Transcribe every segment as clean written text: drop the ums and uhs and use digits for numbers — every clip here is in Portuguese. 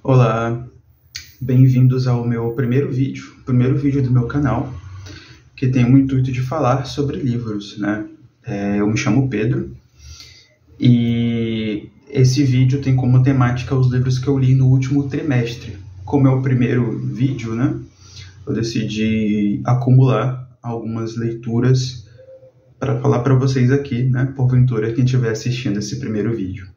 Olá, bem-vindos ao meu primeiro vídeo do meu canal, que tem o intuito de falar sobre livros, né? Eu me chamo Pedro e esse vídeo tem como temática os livros que eu li no último trimestre. Como é o primeiro vídeo, né? Eu decidi acumular algumas leituras para falar para vocês aqui, né? Porventura, quem estiver assistindo esse primeiro vídeo.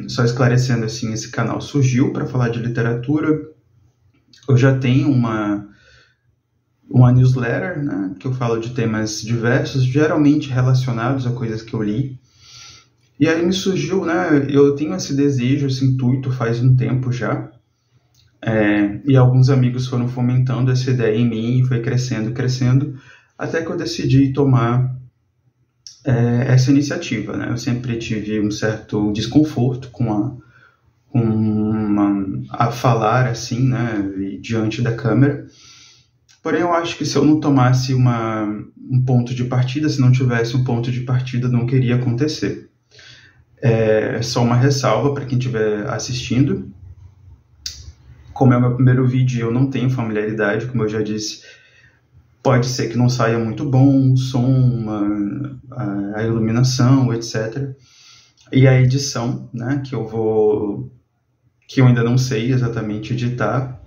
Só esclarecendo assim, esse canal surgiu para falar de literatura. Eu já tenho uma newsletter, né, que eu falo de temas diversos, geralmente relacionados a coisas que eu li. E aí me surgiu, né, eu tenho esse desejo, esse intuito faz um tempo já. E alguns amigos foram fomentando essa ideia em mim e foi crescendo, até que eu decidi tomar essa iniciativa, né? Eu sempre tive um certo desconforto a falar assim, né, diante da câmera. Porém, eu acho que se eu não tomasse um ponto de partida, se não tivesse um ponto de partida, não queria acontecer. Só uma ressalva para quem estiver assistindo. Como é o meu primeiro vídeo e eu não tenho familiaridade, como eu já disse, pode ser que não saia muito bom o som, a iluminação, etc. E a edição, né, que eu ainda não sei exatamente editar,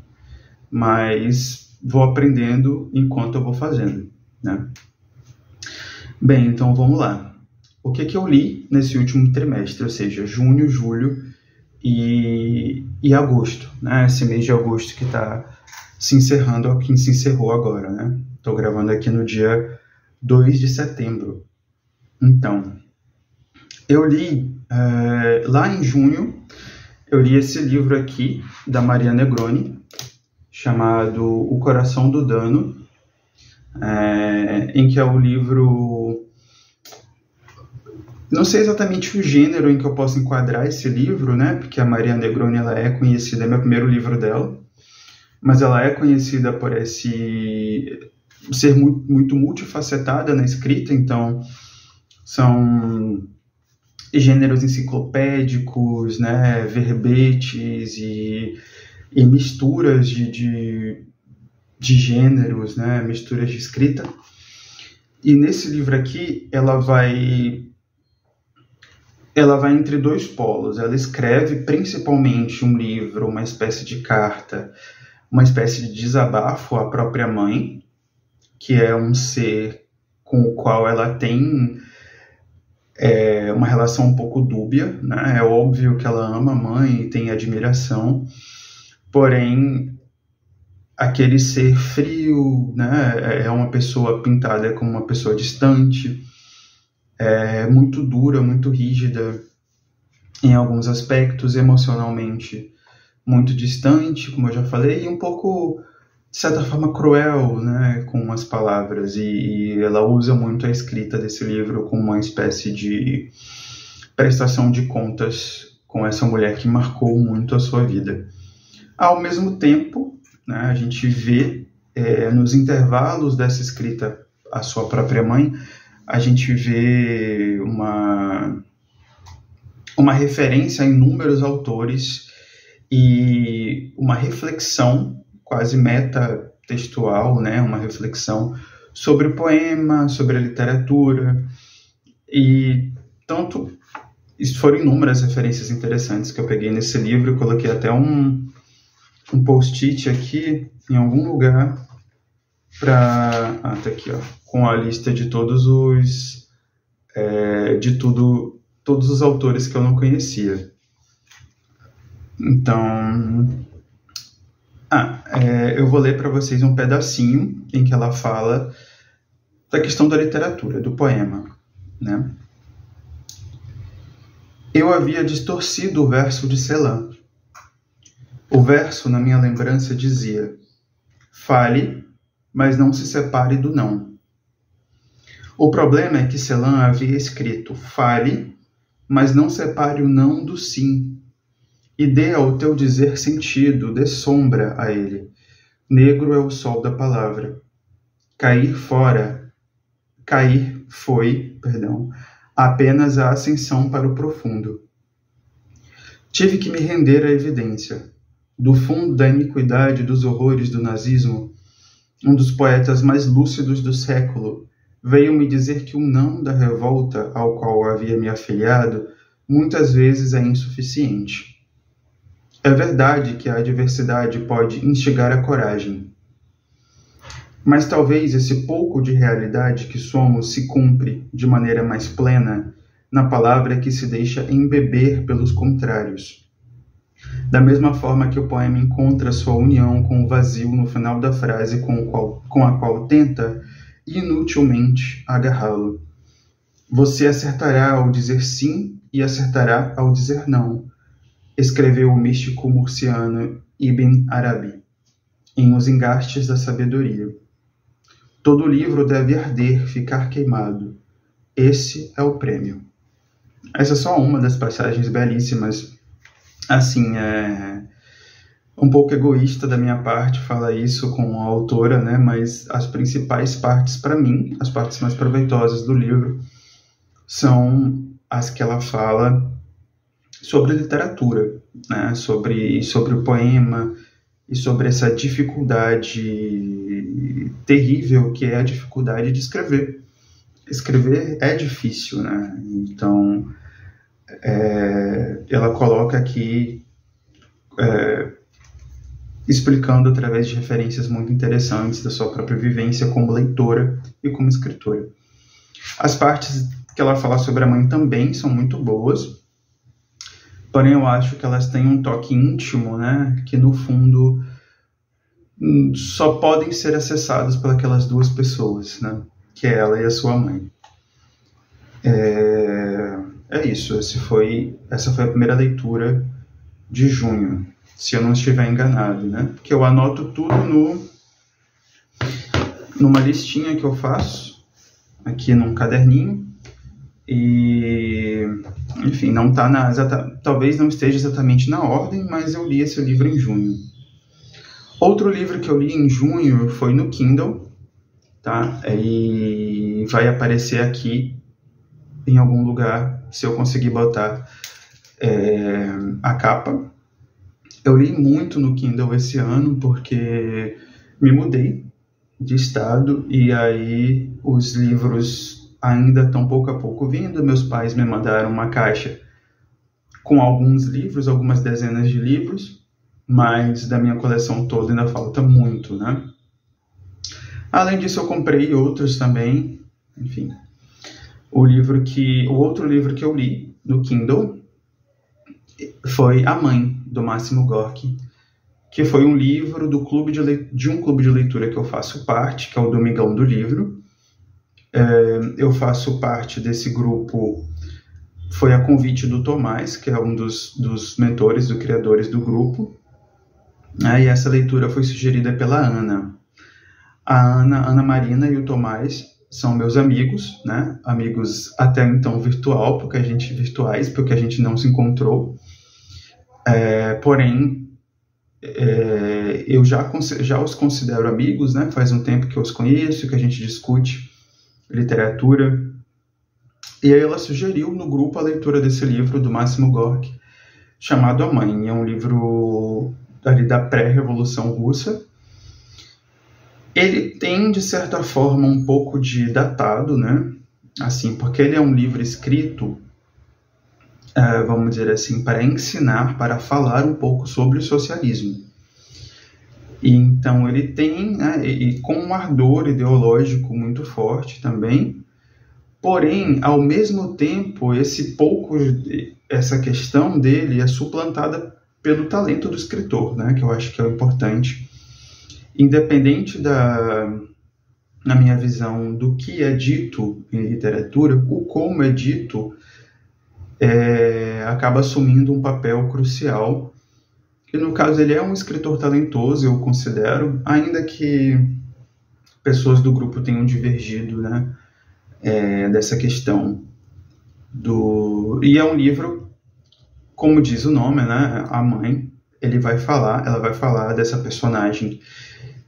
mas vou aprendendo enquanto eu vou fazendo, né? Bem, então vamos lá. O que eu li nesse último trimestre, ou seja, junho, julho e agosto, né? Esse mês de agosto que está se encerrando, que se encerrou agora, né? Estou gravando aqui no dia 2 de setembro. Então, eu li lá em junho, eu li esse livro aqui, da Maria Negroni, chamado O Coração do Dano, em que é o livro... Não sei exatamente o gênero em que eu posso enquadrar esse livro, né? Porque a Maria Negroni, ela é conhecida, é meu primeiro livro dela, mas ela é conhecida por ser muito multifacetada na escrita, então são gêneros enciclopédicos, né, verbetes e misturas de gêneros, né, misturas de escrita. E nesse livro aqui, ela vai entre dois polos. Ela escreve principalmente um livro, uma espécie de carta, uma espécie de desabafo à própria mãe, que é um ser com o qual ela tem uma relação um pouco dúbia, né? É óbvio que ela ama a mãe e tem admiração, porém, aquele ser frio, né? É uma pessoa pintada como uma pessoa distante, muito dura, muito rígida em alguns aspectos, emocionalmente muito distante, como eu já falei, e um pouco, de certa forma, cruel, né, com as palavras, e ela usa muito a escrita desse livro como uma espécie de prestação de contas com essa mulher que marcou muito a sua vida. Ao mesmo tempo, né, a gente vê nos intervalos dessa escrita à sua própria mãe, a gente vê uma referência a inúmeros autores e uma reflexão quase metatextual, né? Uma reflexão sobre o poema, sobre a literatura, e tanto foram inúmeras referências interessantes que eu peguei nesse livro. Eu coloquei até um post-it aqui em algum lugar para tá aqui, ó, com a lista de todos os todos os autores que eu não conhecia. Então, eu vou ler para vocês um pedacinho em que ela fala da questão da literatura, do poema, né? Eu havia distorcido o verso de Celan. O verso, na minha lembrança, dizia: fale, mas não se separe do não. O problema é que Celan havia escrito: fale, mas não separe o não do sim. E dê ao teu dizer sentido, dê sombra a ele. Negro é o sol da palavra. Cair foi, apenas a ascensão para o profundo. Tive que me render à evidência. Do fundo da iniquidade e dos horrores do nazismo, um dos poetas mais lúcidos do século veio me dizer que o não da revolta ao qual havia me afiliado muitas vezes é insuficiente. É verdade que a adversidade pode instigar a coragem. Mas talvez esse pouco de realidade que somos se cumpre de maneira mais plena na palavra que se deixa embeber pelos contrários. Da mesma forma que o poema encontra sua união com o vazio no final da frase com a qual tenta, inutilmente, agarrá-lo. Você acertará ao dizer sim e acertará ao dizer não, escreveu o místico murciano Ibn Arabi, em Os Engastes da Sabedoria. Todo livro deve arder, ficar queimado. Esse é o prêmio. Essa é só uma das passagens belíssimas. Assim, é um pouco egoísta da minha parte falar isso com a autora, né? Mas as principais partes para mim, as partes mais proveitosas do livro, são as que ela fala sobre a literatura, né? Sobre o poema e sobre essa dificuldade terrível que é a dificuldade de escrever. Escrever é difícil, né? Então, ela coloca aqui explicando através de referências muito interessantes da sua própria vivência como leitora e como escritora. As partes que ela fala sobre a mãe também são muito boas, porém eu acho que elas têm um toque íntimo, né, que no fundo só podem ser acessados por aquelas duas pessoas, né, que é ela e a sua mãe. É isso, essa foi a primeira leitura de junho, se eu não estiver enganado, né? Porque eu anoto tudo numa listinha que eu faço aqui num caderninho e, enfim, não tá talvez não esteja exatamente na ordem, mas eu li esse livro em junho. Outro livro que eu li em junho foi no Kindle, tá? E vai aparecer aqui em algum lugar, se eu conseguir botar a capa. Eu li muito no Kindle esse ano porque me mudei de estado e aí os livros ainda estão pouco a pouco vindo. Meus pais me mandaram uma caixa com alguns livros, algumas dezenas de livros, mas da minha coleção toda ainda falta muito, né? Além disso, eu comprei outros também, enfim. O outro livro que eu li no Kindle foi A Mãe, do Máximo Gorki, que foi um livro de um clube de leitura que eu faço parte, que é o Domingão do Livro. Eu faço parte desse grupo, foi a convite do Tomás, que é um dos mentores, dos criadores do grupo, e essa leitura foi sugerida pela Ana. A Ana Marina e o Tomás são meus amigos, né? Amigos até então virtuais, porque a gente não se encontrou. Porém, eu já os considero amigos, né? Faz um tempo que eu os conheço, que a gente discute literatura. E aí ela sugeriu no grupo a leitura desse livro do Máximo Gorki, chamado A Mãe. É um livro ali da pré-revolução russa. Ele tem, de certa forma, um pouco de datado, né? Assim, porque ele é um livro escrito, vamos dizer assim, para ensinar, para falar um pouco sobre o socialismo. E, então, ele tem, né, e com um ardor ideológico muito forte também, porém, ao mesmo tempo, essa questão dele é suplantada pelo talento do escritor, né? Que eu acho que é o importante. Independente na minha visão, do que é dito em literatura, o como é dito acaba assumindo um papel crucial. E no caso, ele é um escritor talentoso, eu considero, ainda que pessoas do grupo tenham divergido, né, dessa questão. E é um livro, como diz o nome, né, A Mãe. Ela vai falar dessa personagem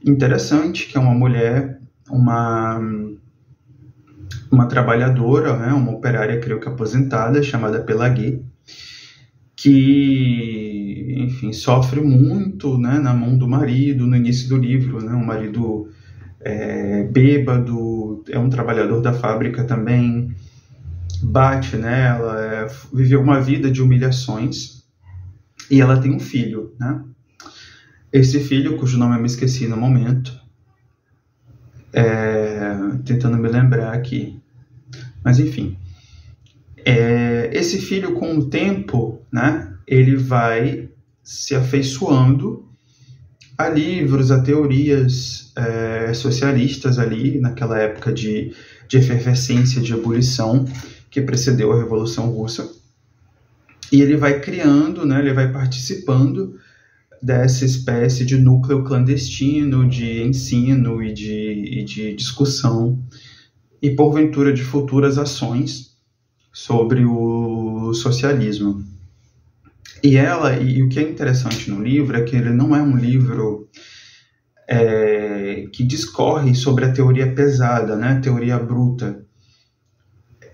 interessante, que é uma mulher, uma trabalhadora, né, uma operária, creio que aposentada, chamada Pelagie, que, enfim, sofre muito, né, na mão do marido no início do livro, né, um marido bêbado, é um trabalhador da fábrica também, bate nela, viveu uma vida de humilhações, e ela tem um filho, né? Esse filho, cujo nome eu me esqueci no momento, tentando me lembrar aqui, mas enfim, esse filho, com o tempo, né, ele vai se afeiçoando a livros, a teorias socialistas ali, naquela época de efervescência, de ebulição, que precedeu a Revolução Russa. E ele vai criando, né, ele vai participando dessa espécie de núcleo clandestino de ensino e de discussão, e porventura de futuras ações sobre o socialismo. E o que é interessante no livro é que ele não é um livro que discorre sobre a teoria pesada, né, a teoria bruta.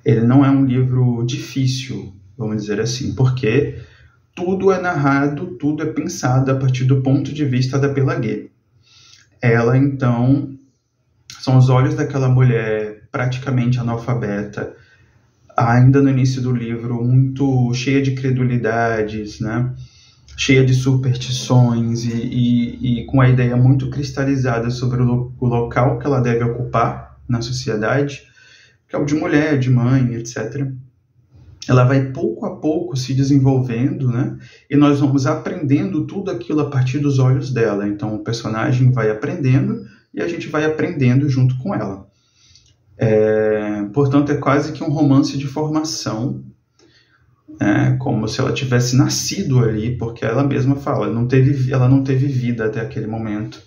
Ele não é um livro difícil, vamos dizer assim, porque tudo é narrado, tudo é pensado a partir do ponto de vista da Pélague. Ela, então, são os olhos daquela mulher praticamente analfabeta, ainda no início do livro, muito cheia de credulidades, né? Cheia de superstições e com a ideia muito cristalizada sobre o local que ela deve ocupar na sociedade, que é o de mulher, de mãe, etc. Ela vai pouco a pouco se desenvolvendo, né? E nós vamos aprendendo tudo aquilo a partir dos olhos dela. Então o personagem vai aprendendo e a gente vai aprendendo junto com ela. Portanto, é quase que um romance de formação, como se ela tivesse nascido ali, porque ela mesma fala, ela não teve vida até aquele momento,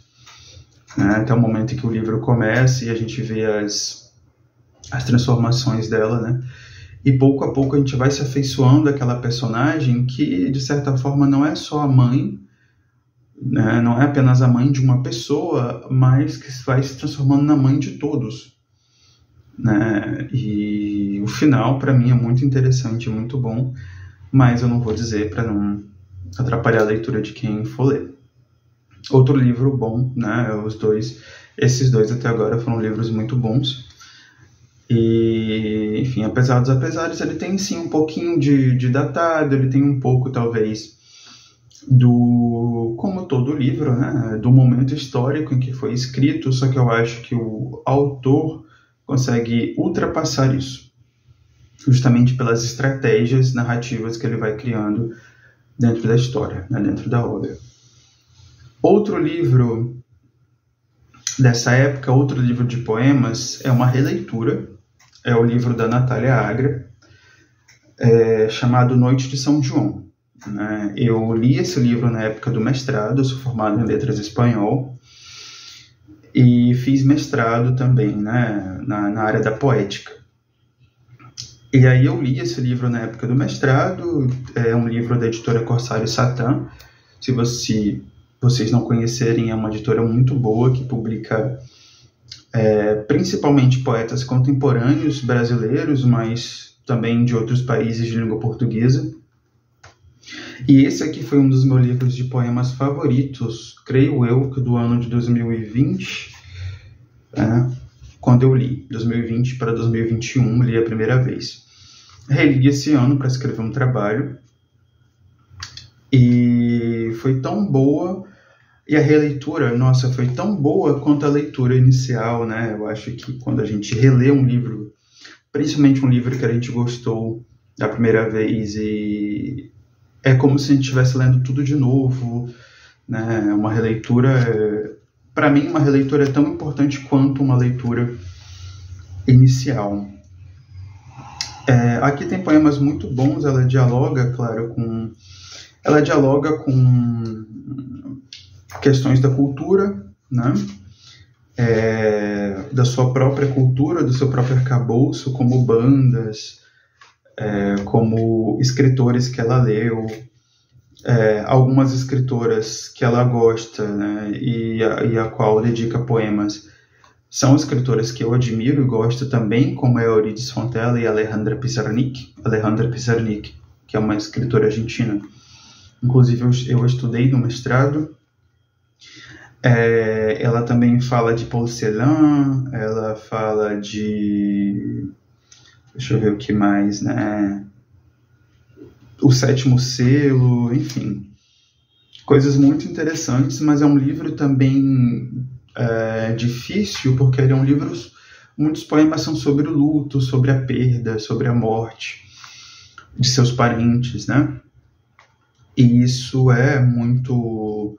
né? Até o momento em que o livro começa e a gente vê as transformações dela, né? E pouco a pouco a gente vai se afeiçoando àquela personagem que, de certa forma, não é só a mãe, né? Não é apenas a mãe de uma pessoa, mas que vai se transformando na mãe de todos, né? E o final, para mim, é muito interessante, muito bom, mas eu não vou dizer para não atrapalhar a leitura de quem for ler. Outro livro bom, né? Esses dois até agora foram livros muito bons. E, enfim, apesar dos apesares, ele tem sim um pouquinho de datado, ele tem um pouco, talvez, como todo livro, né? Do momento histórico em que foi escrito, só que eu acho que o autor consegue ultrapassar isso, justamente pelas estratégias narrativas que ele vai criando dentro da história, né, dentro da obra. Outro livro dessa época, outro livro de poemas, é uma releitura, é o livro da Natália Agra, chamado Noite de São João, né? Eu li esse livro na época do mestrado, eu sou formado em Letras Espanhol, e fiz mestrado também, né, na área da poética. E aí eu li esse livro na época do mestrado, é um livro da editora Corsário Satã. Se vocês não conhecerem, é uma editora muito boa que publica principalmente poetas contemporâneos brasileiros, mas também de outros países de língua portuguesa. E esse aqui foi um dos meus livros de poemas favoritos, creio eu, que do ano de 2020, quando eu li, 2020 para 2021, li a primeira vez. Reli esse ano para escrever um trabalho, e foi tão boa, e a releitura, nossa, foi tão boa quanto a leitura inicial, né? Eu acho que quando a gente relê um livro, principalmente um livro que a gente gostou da primeira vez, e é como se a gente estivesse lendo tudo de novo, né? Uma releitura, para mim, uma releitura é tão importante quanto uma leitura inicial. Aqui tem poemas muito bons, ela dialoga, claro, com questões da cultura, né? Da sua própria cultura, do seu próprio arcabouço, como bandas, como escritores que ela leu, algumas escritoras que ela gosta, né? e a qual dedica poemas. São escritoras que eu admiro e gosto também, como a Euridice Fontella e Alejandra Pizarnik. que é uma escritora argentina. Inclusive, eu estudei no mestrado. Ela também fala de Paul Celan, ela fala de... Deixa eu ver o que mais, né? O Sétimo Selo, enfim. Coisas muito interessantes, mas é um livro também difícil, porque ele é um livro... Muitos poemas são sobre o luto, sobre a perda, sobre a morte de seus parentes, né? E isso é muito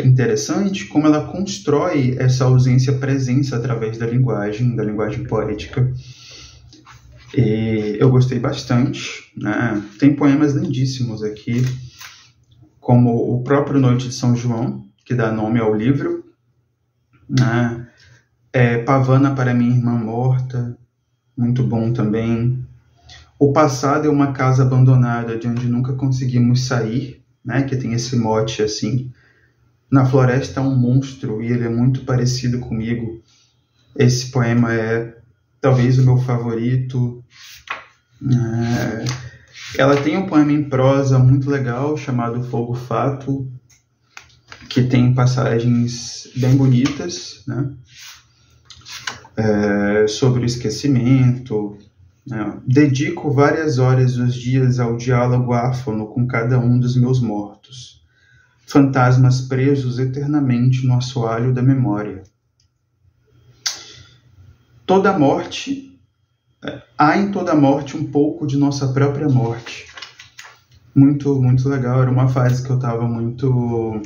interessante, como ela constrói essa ausência-presença através da linguagem poética. E eu gostei bastante, né? Tem poemas lindíssimos aqui, como o próprio Noite de São João, que dá nome ao livro, né? Pavana para minha irmã morta, muito bom também. O passado é uma casa abandonada de onde nunca conseguimos sair, né? Que tem esse mote assim. Na floresta há um monstro e ele é muito parecido comigo. Esse poema é talvez o meu favorito. Ela tem um poema em prosa muito legal chamado Fogo Fato, que tem passagens bem bonitas, né? Sobre o esquecimento. Dedico várias horas dos dias ao diálogo áfono com cada um dos meus mortos, fantasmas presos eternamente no assoalho da memória. Toda morte, há em toda morte um pouco de nossa própria morte. Muito, muito legal. Era uma fase que eu estava muito...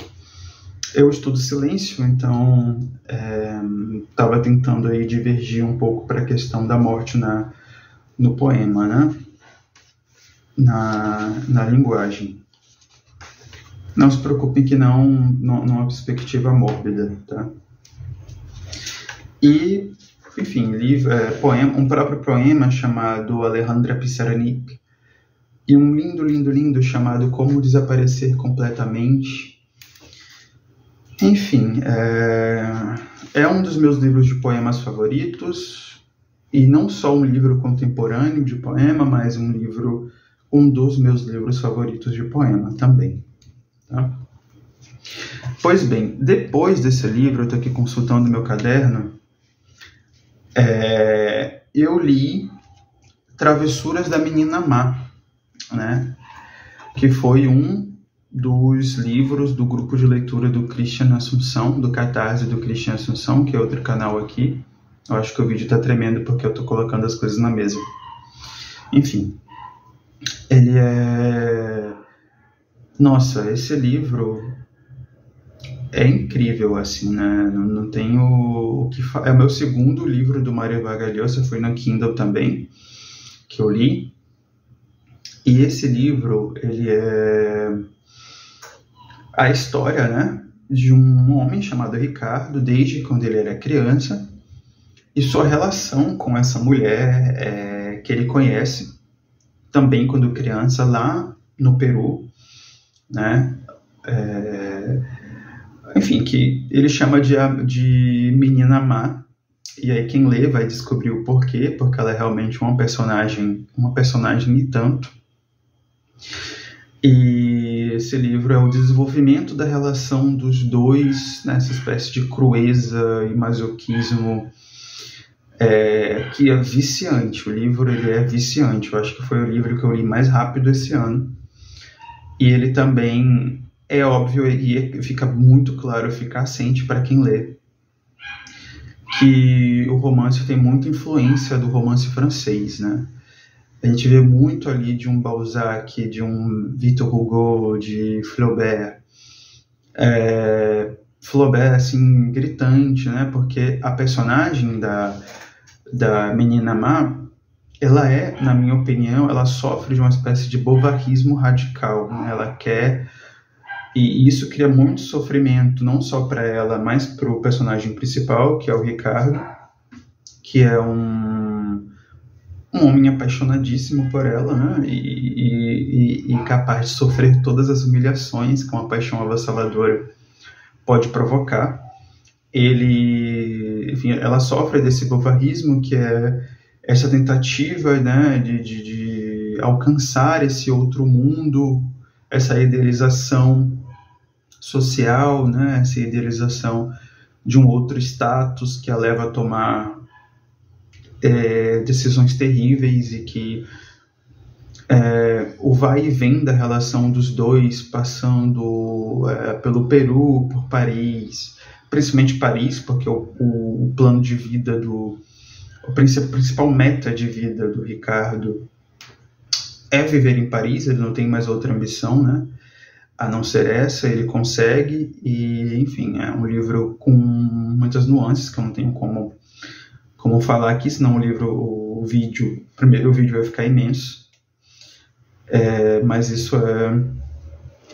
Eu estudo silêncio, então estava tentando aí divergir um pouco para a questão da morte no poema, né? Na linguagem. Não se preocupem que não uma perspectiva mórbida, tá? E, enfim, um próprio poema chamado Alejandra Pizarnik e um lindo, lindo, lindo chamado Como Desaparecer Completamente. Enfim, é um dos meus livros de poemas favoritos, e não só um livro contemporâneo de poema, mas um dos meus livros favoritos de poema também. Tá? Pois bem, depois desse livro, eu estou aqui consultando meu caderno, eu li Travessuras da Menina Má, né? Que foi um dos livros do grupo de leitura do Christian Assunção, do Catarse do Christian Assunção, que é outro canal aqui. Eu acho que o vídeo está tremendo porque eu estou colocando as coisas na mesa. Enfim, ele Nossa, esse livro é incrível, assim, né? Não tenho o que falar. É o meu segundo livro do Mário Vargas Llosa, foi no Kindle também, que eu li. E esse livro, ele é a história, né, de um homem chamado Ricardo, desde quando ele era criança, e sua relação com essa mulher que ele conhece, também quando criança, lá no Peru, né? Enfim, que ele chama de Menina Má, e aí quem lê vai descobrir o porquê, porque ela é realmente uma personagem e tanto. E esse livro é o desenvolvimento da relação dos dois, nessa espécie de crueza e masoquismo que é viciante. O livro ele é viciante. Eu acho que foi o livro que eu li mais rápido esse ano. E ele também é óbvio e fica muito claro, eficacente para quem lê, que o romance tem muita influência do romance francês, né? A gente vê muito ali de um Balzac, de um Victor Hugo, de Flaubert. Flaubert, assim, gritante, né? Porque a personagem da Menina Má, ela na minha opinião, ela sofre de uma espécie de bovarismo radical, né? Ela quer... E isso cria muito sofrimento, não só para ela, mas para o personagem principal, que é o Ricardo, que é um homem apaixonadíssimo por ela, né? E capaz de sofrer todas as humilhações que uma paixão avassaladora pode provocar. Enfim, ela sofre desse bovarismo, que é essa tentativa, né, de alcançar esse outro mundo, essa idealização social, né? Essa idealização de um outro status que a leva a tomar decisões terríveis e que o vai e vem da relação dos dois, passando pelo Peru, por Paris, principalmente Paris, porque o plano de vida a principal meta de vida do Ricardo é viver em Paris, ele não tem mais outra ambição, né? A não ser essa, ele consegue, e enfim, é um livro com muitas nuances que eu não tenho como falar aqui, senão o vídeo vai ficar imenso, mas isso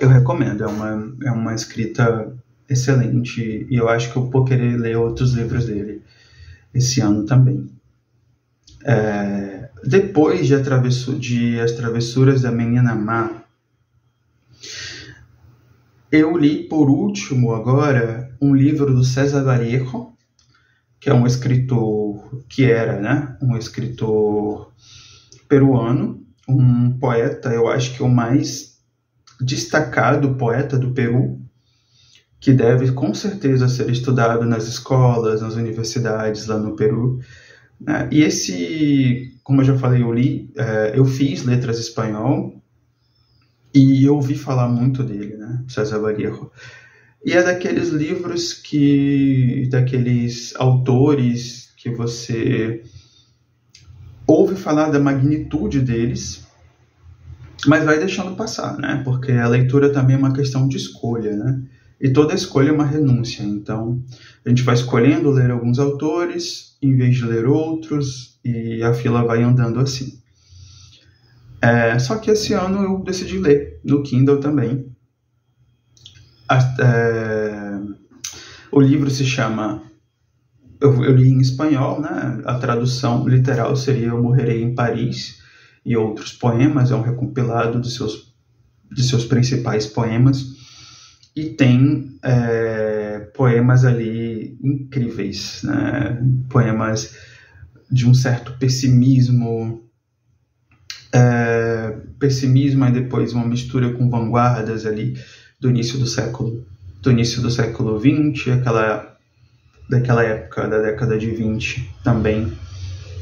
eu recomendo, é uma escrita excelente, e eu acho que eu vou querer ler outros livros dele esse ano também. Depois de As Travessuras da Menina Má, eu li por último agora um livro do César Vallejo, que é um escritor que era, né, um escritor peruano, um poeta, eu acho que o mais destacado poeta do Peru, que deve com certeza ser estudado nas escolas, nas universidades lá no Peru. E esse, como eu já falei, eu fiz letras espanhol e eu ouvi falar muito dele, né, César Vallejo. E é daqueles livros daqueles autores que você ouve falar da magnitude deles, mas vai deixando passar, né, porque a leitura também é uma questão de escolha, né, e toda escolha é uma renúncia, então a gente vai escolhendo ler alguns autores em vez de ler outros, e a fila vai andando assim. Só que esse ano eu decidi ler no Kindle também. O livro se chama... Eu li em espanhol, né? A tradução literal seria Eu Morrerei em Paris e Outros Poemas. É um recompilado de seus principais poemas. E tem poemas ali incríveis, né? Poemas de um certo pessimismo, e depois uma mistura com vanguardas ali do início do século XX, daquela época, da década de 20 também.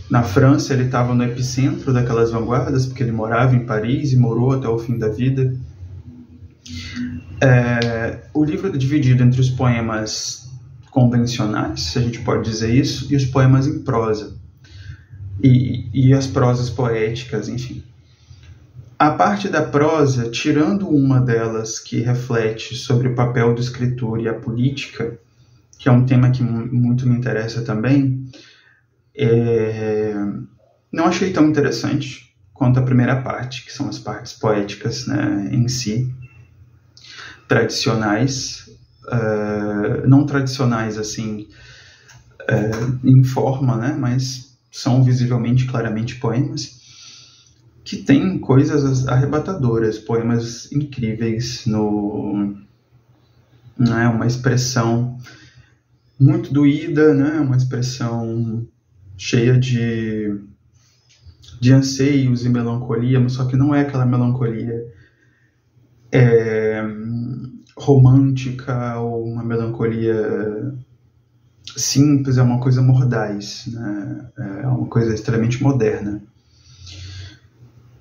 Na França, ele estava no epicentro daquelas vanguardas, porque ele morava em Paris e morou até o fim da vida. O livro é dividido entre os poemas convencionais, se a gente pode dizer isso, e os poemas em prosa. E as prosas poéticas, enfim. A parte da prosa, tirando uma delas que reflete sobre o papel do escritor e a política, que é um tema que muito me interessa também, não achei tão interessante quanto a primeira parte, que são as partes poéticas, né, em si, tradicionais, não tradicionais assim, em forma, né, mas são visivelmente, claramente poemas, que tem coisas arrebatadoras, poemas incríveis, né, uma expressão muito doída, né, uma expressão cheia de anseios e melancolia, só que não é aquela melancolia romântica ou uma melancolia simples, é uma coisa mordaz, né, é uma coisa extremamente moderna.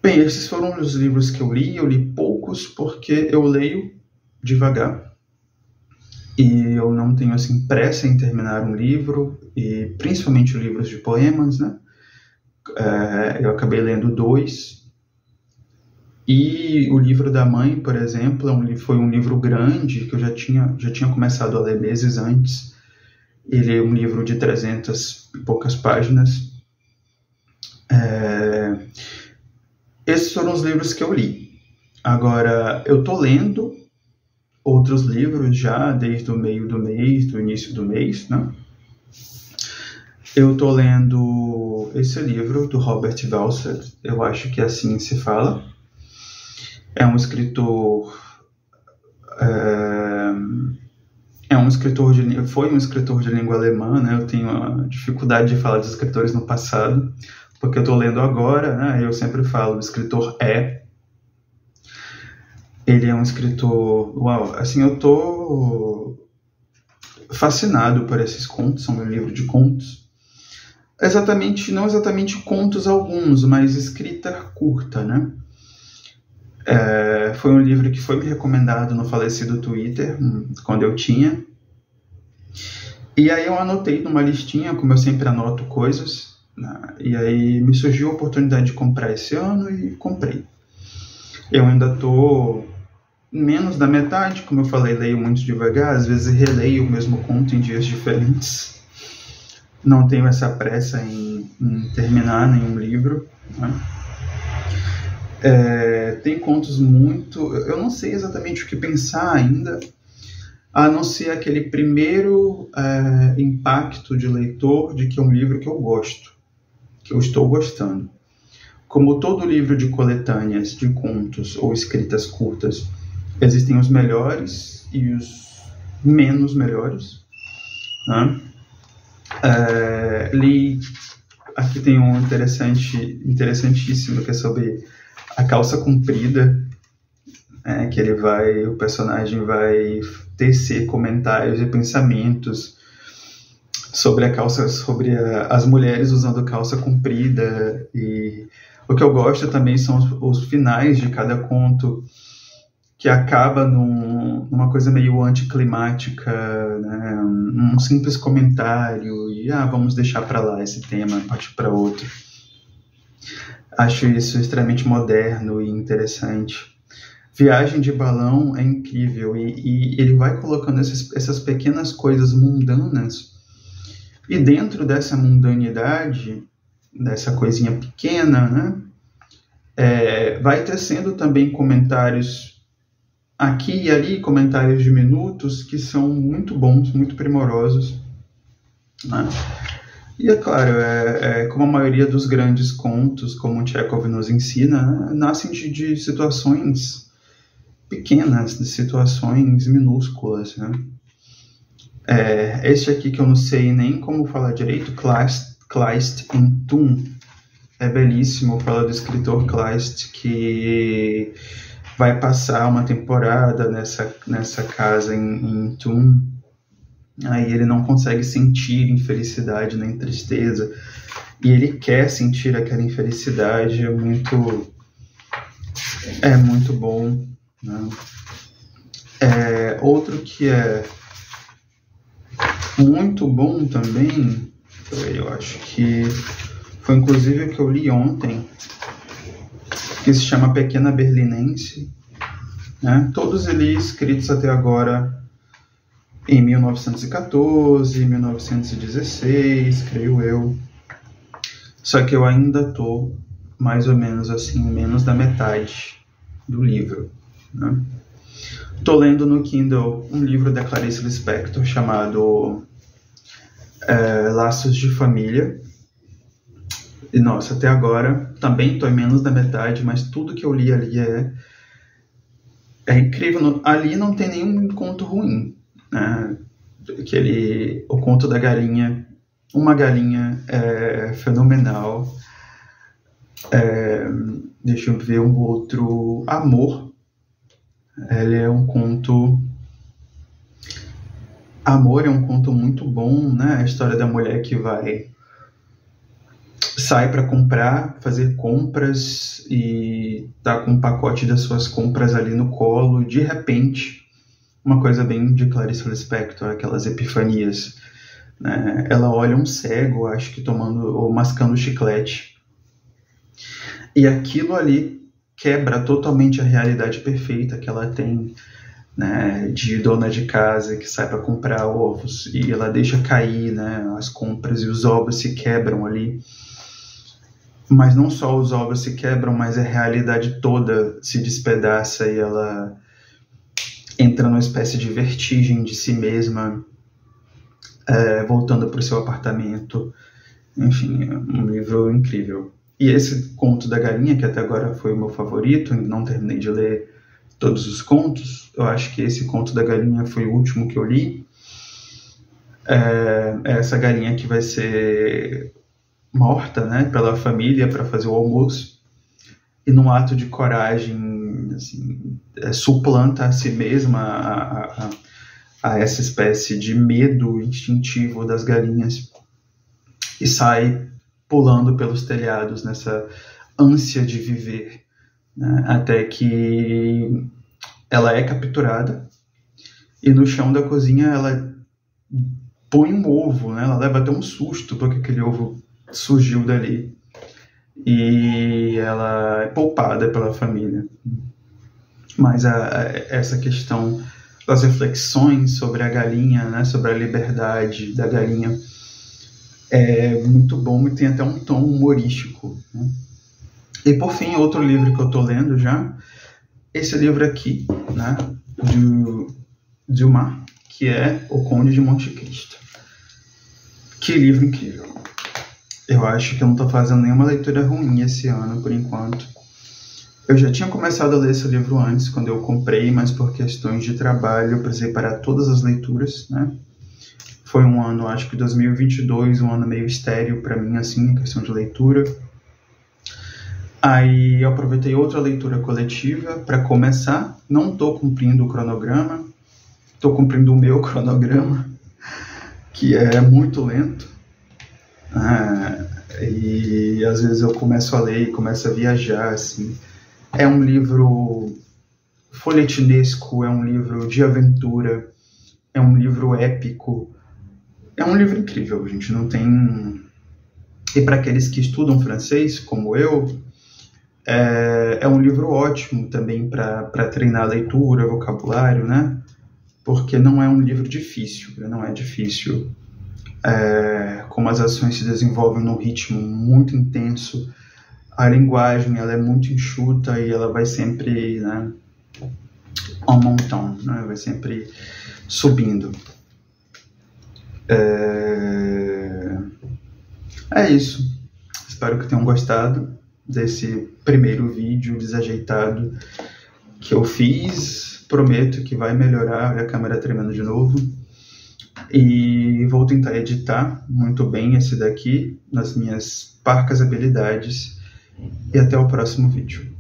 Bem, esses foram os livros que eu li poucos porque eu leio devagar e eu não tenho assim pressa em terminar um livro, e principalmente livros de poemas, né? Eu acabei lendo 2, e o livro da mãe, por exemplo, foi um livro grande que eu já tinha começado a ler meses antes. Ele é um livro de 300 e poucas páginas. Esses foram os livros que eu li. Agora, eu estou lendo outros livros já desde o meio do mês, do início do mês, né? Eu estou lendo esse livro do Robert Walser, eu acho que assim se fala. É um escritor... foi um escritor de língua alemã, né? Eu tenho a dificuldade de falar dos escritores no passado, porque eu estou lendo agora, né? Eu sempre falo, o escritor ele é um escritor, uau, assim, eu tô fascinado por esses contos, são meu livro de contos. Não exatamente contos alguns, mas escrita curta, né? Foi um livro que foi me recomendado no falecido Twitter, quando eu tinha. E aí eu anotei numa listinha, como eu sempre anoto coisas, né? E aí me surgiu a oportunidade de comprar esse ano e comprei. Eu ainda estou menos da metade, como eu falei, leio muito devagar, às vezes releio o mesmo conto em dias diferentes. Não tenho essa pressa em terminar nenhum livro, né? Tem contos muito... Eu não sei exatamente o que pensar ainda, a não ser aquele primeiro impacto de leitor de que é um livro que eu gosto, que eu estou gostando. Como todo livro de coletâneas, de contos ou escritas curtas, existem os melhores e os menos melhores, né? Aqui tem um interessantíssimo, que é sobre a calça comprida, que o personagem vai tecer comentários e pensamentos sobre as mulheres usando calça comprida. E o que eu gosto também são os finais de cada conto, que acaba numa coisa meio anticlimática, né? Um simples comentário e vamos deixar para lá esse tema, partir para outro. Acho isso extremamente moderno e interessante. Viagem de Balão é incrível e ele vai colocando essas pequenas coisas mundanas, e dentro dessa mundanidade, dessa coisinha pequena, né, vai tecendo também comentários aqui e ali, comentários de minutos que são muito bons, muito primorosos, né? E é claro, como a maioria dos grandes contos, como o Chekhov nos ensina, né, nascem de situações pequenas, de situações minúsculas, né? Este aqui que eu não sei nem como falar direito, Kleist in Thun, é belíssimo, fala do escritor Kleist, que vai passar uma temporada nessa casa em Thun. Aí ele não consegue sentir infelicidade nem tristeza, e ele quer sentir aquela infelicidade. É muito bom, né? Outro que é muito bom também, eu acho que foi inclusive o que eu li ontem, que se chama Pequena Berlinense, né? Todos eles escritos até agora em 1914, 1916, creio eu. Só que eu ainda estou mais ou menos assim, menos da metade do livro, né? Estou lendo no Kindle um livro da Clarice Lispector chamado Laços de Família. E, nossa, até agora também estou em menos da metade, mas tudo que eu li ali é incrível. Ali não tem nenhum conto ruim, né? O conto da galinha, uma galinha é fenomenal. Deixa eu ver um outro, Amor. Ele é um conto... Amor é um conto muito bom, né? A história da mulher que sai para fazer compras e tá com um pacote das suas compras ali no colo. De repente, uma coisa bem de Clarice Lispector, aquelas epifanias, né? Ela olha um cego, acho que tomando ou mascando chiclete, e aquilo ali quebra totalmente a realidade perfeita que ela tem, né, de dona de casa que sai para comprar ovos e ela deixa cair, né, as compras, e os ovos se quebram ali. Mas não só os ovos se quebram, mas a realidade toda se despedaça e ela entra numa espécie de vertigem de si mesma, voltando para o seu apartamento. Enfim, é um livro incrível. E esse conto da galinha, que até agora foi o meu favorito, não terminei de ler todos os contos, eu acho que esse conto da galinha foi o último que eu li. Essa galinha que vai ser morta, né, pela família para fazer o almoço, e num ato de coragem, assim, suplanta a si mesma, a essa espécie de medo instintivo das galinhas e sai pulando pelos telhados nessa ânsia de viver, né, até que ela é capturada e no chão da cozinha ela põe um ovo, né, ela leva até um susto porque aquele ovo surgiu dali e ela é poupada pela família. Mas essa questão das reflexões sobre a galinha, né, sobre a liberdade da galinha, é muito bom e tem até um tom humorístico, né? E por fim, outro livro que eu estou lendo já, esse livro aqui, né, de Dumas, que é O Conde de Monte Cristo. Que livro incrível! Eu acho que eu não estou fazendo nenhuma leitura ruim esse ano, por enquanto. Eu já tinha começado a ler esse livro antes, quando eu comprei, mas por questões de trabalho eu precisei parar todas as leituras, né? Foi um ano, acho que 2022, um ano meio estéril para mim, assim, em questão de leitura. Aí eu aproveitei outra leitura coletiva para começar. Não estou cumprindo o cronograma, estou cumprindo o meu cronograma, que é muito lento. E às vezes eu começo a ler e começo a viajar, assim. É um livro folhetinesco, é um livro de aventura, é um livro épico, é um livro incrível, gente, não tem... E para aqueles que estudam francês, como eu, é um livro ótimo também para treinar a leitura, vocabulário, né? Porque não é um livro difícil, não é difícil. Como as ações se desenvolvem num ritmo muito intenso, a linguagem ela é muito enxuta e ela vai sempre, né, en montant, né, vai sempre subindo. É isso. Espero que tenham gostado desse primeiro vídeo desajeitado que eu fiz. Prometo que vai melhorar. Olha a câmera tremendo de novo. E vou tentar editar muito bem esse daqui nas minhas parcas habilidades. E até o próximo vídeo.